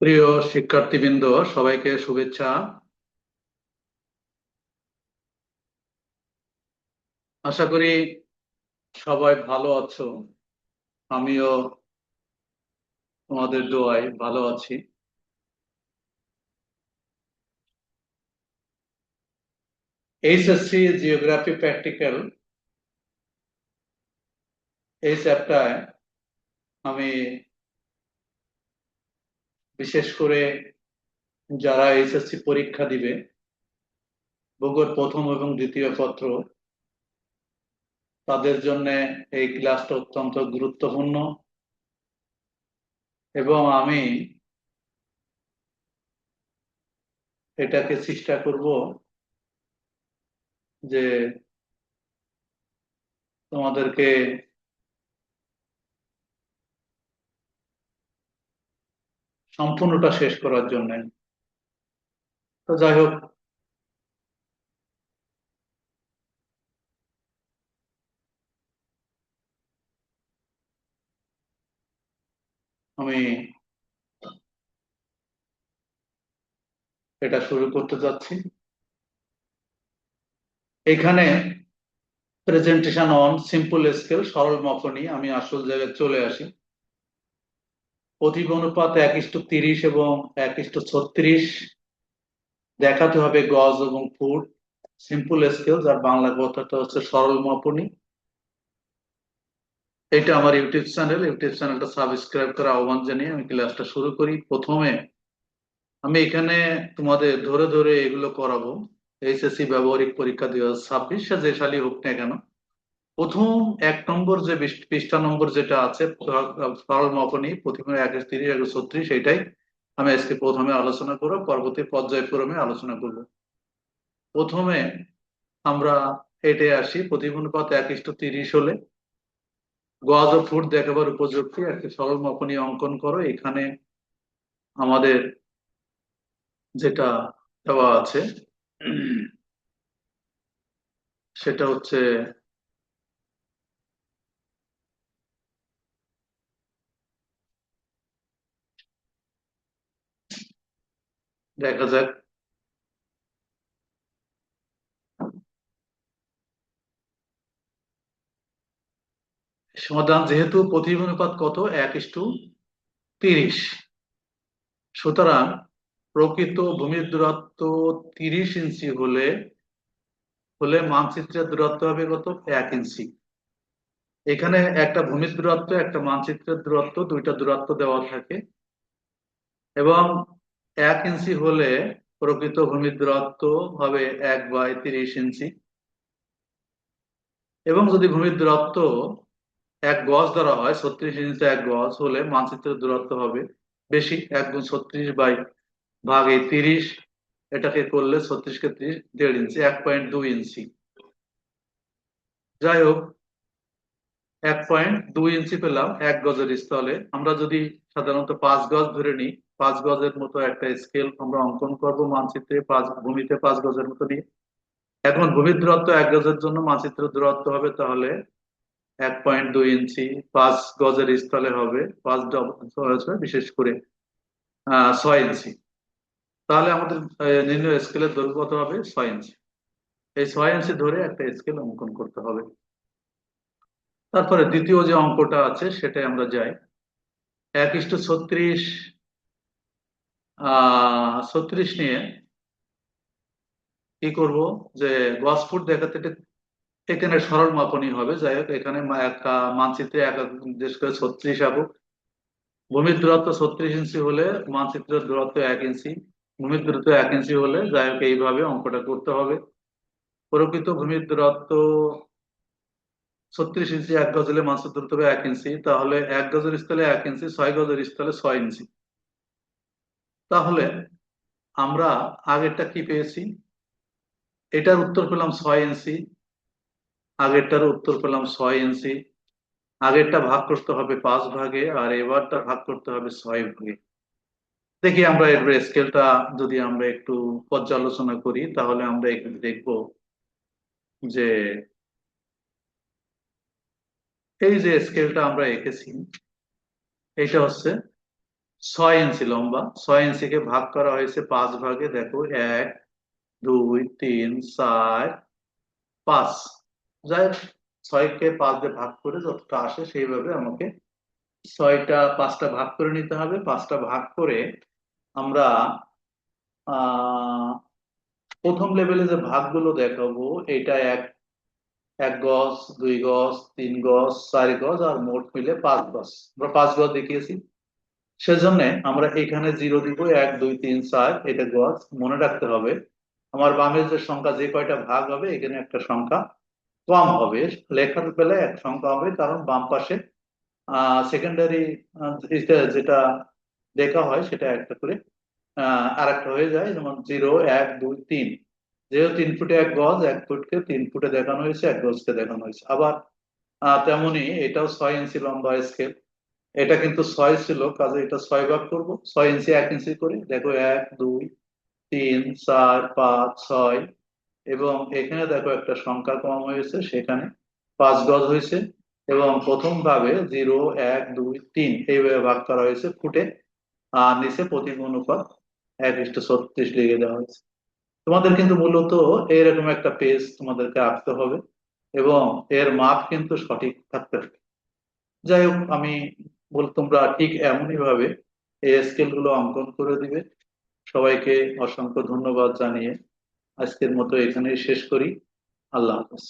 প্রিয় শিক্ষার্থীবৃন্দ, সবাইকে শুভেচ্ছা। আশা করি সবাই ভালো আছো। আমিও তোমাদের দোয়ায় ভালো আছি। এইচএসসি জিওগ্রাফি প্র্যাকটিক্যাল এই চ্যাপ্টারে আমি বিশেষ করে যারা এইচএসসি পরীক্ষা দিবে, ভূগোল প্রথম এবং দ্বিতীয় পত্র, তাদের জন্য এই ক্লাসটা অত্যন্ত গুরুত্বপূর্ণ। এবং আমি এটাকে চেষ্টা করব যে তোমাদেরকে সম্পূর্ণটা শেষ করার জন্য। তো যাই হোক, আমি এটা শুরু করতে যাচ্ছি। এখানে প্রেজেন্টেশন অন সিম্পল স্কেল, সরল মাপনী। আমি আসল জায়গায় চলে আসি। প্রতিভ অনুপাত 1:30 এবং 1:36 দেখাতে হবে গজ এবং ফুট। সিম্পল স্কেল, যার বাংলা কথাটা হচ্ছে সরল মাপনী। এটা আমার ইউটিউব চ্যানেলটা সাবস্ক্রাইব করে আহ্বান জানিয়ে আমি ক্লাসটা শুরু করি। প্রথমে আমি এখানে তোমাদের ধরে ধরে এগুলো করাবো। এইচএসসি ব্যবহারিক পরীক্ষা 2026, যে সালই হোক না কেন, প্রথম 1 নম্বর যে পৃষ্ঠা নম্বর যেটা আছে সরল মাপনী, প্রথমে 1:30 1:36, এটাই আমি আজকে প্রথমে আলোচনা করব, পরবর্তী পর্যায়ক্রমে আলোচনা করব। প্রথমে আমরা এটে আসি। প্রতিবন্ধকত 1:30 হলে গজ ও ফুট দেখাবার উপযুক্ত একটি সরল মাপনী অঙ্কন করো। এখানে আমাদের যেটা দেওয়া আছে সেটা হচ্ছে, দেখা যাক। সমাধান, যেহেতু প্রতিবন্ধকত কত, 1:30, সুতরাং প্রকৃত ভূমির দূরত্ব 30 ইঞ্চি হলে হলে মানচিত্রের দূরত্ব হবে কত, 1 ইঞ্চি। এখানে একটা ভূমির দূরত্ব, একটা মানচিত্রের দূরত্ব, দুইটা দূরত্ব দেওয়া থাকে। এবং 1 ইঞ্চি হলে প্রকৃত ভূমির দূরত্ব হবে 1/30 ইঞ্চি। এবং যদি ভূমির দূরত্ব 1 গজ ধরা হয়, 36 ইঞ্চি 1 গজ হলে মানচিত্রের দূরত্ব হবে বেশি, 1 × 36/ভাগে 30। এটাকে করলে 36 কে 30, 1.5 ইঞ্চি, 1.2 ইঞ্চি। যাই হোক, 1.2 ইঞ্চি পেলাম 1 গজের স্থলে। আমরা যদি সাধারণত 5 গজ ধরে নিই, 5 গজের মতো একটা স্কেল আমরা অঙ্কন করব মানচিত্রে, ভূমিতে 5 গজের মতো নিয়ে। এখন ভূমির দূরত্ব 1 গজের জন্য মানচিত্রের দূরত্ব হবে তাহলে 1.2 ইঞ্চি। 5 গজের স্থলে হবে 5, বিশেষ করে 6 ইঞ্চি। তাহলে আমাদের নির্ণয় স্কেলের দৈর্ঘ্য কত হবে, 6 ইঞ্চি। এই 6 ইঞ্চি ধরে একটা স্কেল অঙ্কন করতে হবে। তারপরে দ্বিতীয় যে অঙ্কটা আছে সেটাই আমরা যাই। 1:36, 36 নিয়ে কি করব, যে গজ ফুট দেখাতে এখানে সরল মাপনী হবে। যাই হোক, এখানে একটা মানচিত্রে দেশ করে 36 আঁকো। ভূমির দূরত্ব 36 ইঞ্চি হলে মানচিত্রের দূরত্ব 1 ইঞ্চি। ভূমির দূরত্ব 1 ইঞ্চি হলে, যাই হোক, এইভাবে অঙ্কটা করতে হবে। প্রকৃত ভূমির দূরত্ব 36 ইঞ্চি, 1 গজ হলে মানচিত্রের দূরত্ব হবে 1 ইঞ্চি। তাহলে 1 গজের স্থলে 1 ইঞ্চি, 6 গজের স্থলে 6 ইঞ্চি। তাহলে আমরা আগেরটা কি পেয়েছি, এটার উত্তর পেলাম 6 ইঞ্চি, আগেরটার উত্তর পেলাম 6 ইঞ্চি। আগেরটা ভাগ করতে হবে 5 ভাগে, আর এবারটা ভাগ করতে হবে 6 ভাগে। দেখি আমরা এর স্কেলটা যদি আমরা একটু পর্যালোচনা করি, তাহলে আমরা এখানে দেখব যে এই যে স্কেলটা আমরা এঁকেছি, এটা হচ্ছে 6 ইঞ্চি লম্বা, 6 ইঞ্চিকে ভাগ করা হয়েছে 5 ভাগে। দেখো, 1, 2, 3, 4, 5। যাই হোক, 6কে 5 দিয়ে ভাগ করে যতটা আসে সেইভাবে আমাকে 5টা ভাগ করে নিতে হবে। 5টা ভাগ করে আমরা আহ প্রথম লেভেলে যে ভাগগুলো দেখাবো, এটা এক 1 গজ, 2 গজ, 3 গজ, 4 গজ, আর মোট মিলে 5 গজ। আমরা 5 গজ দেখিয়েছি, সেজন্য আমরা এখানে 0 দিব। 1, 2, 3, 4, এটা গজ। মনে রাখতে হবে আমার বামের যে সংখ্যা, যে কয়টা ভাগ হবে এখানে একটা সংখ্যা কম হবে, লেখার বেলায় এক সংখ্যা হবে, কারণ বাম পাশে সেকেন্ডারি যেটা দেখা হয় সেটা একটা করে আর একটা হয়ে যায়। যেমন 0, 1, 2, 3, যেহেতু 3 ফুটে 1 গজ, 1 ফুটকে 3 ফুটে দেখানো হয়েছে, 1 গজকে দেখানো হয়েছে। আবার তেমনি এটাও 6 ইঞ্চি লম্বা স্কেল। এটা কিন্তু 6 ছিল, কাজে এটা 6 ভাগ করবো। 6 ইঞ্চি 1 ইঞ্চি করে। দেখো, 1, 2, 3, 4, 5, 6, এবং এখানে দেখো একটা সংখ্যা কম হয়েছে, সেখানে 5 গজ হয়েছে। এবং প্রথম ভাবে 0, 1, 2, 3 এইভাবে ভাগ করা হয়েছে ফুটে, আর নিচে প্রতি অনুপাত 1:36 লিখে দেওয়া হয়েছে। তোমাদের কিন্তু মূলত এইরকম একটা পেজ তোমাদেরকে আঁকতে হবে, এবং এর মাপ কিন্তু সঠিক থাকতে হবে। যাই হোক, আমি তোমরা ঠিক এমনই ভাবে এই স্কেল গুলো অঙ্কন করে দিবে। সবাইকে অসংখ্য ধন্যবাদ জানিয়ে আজকের মতো এখানেই শেষ করি। আল্লাহ হাফেজ।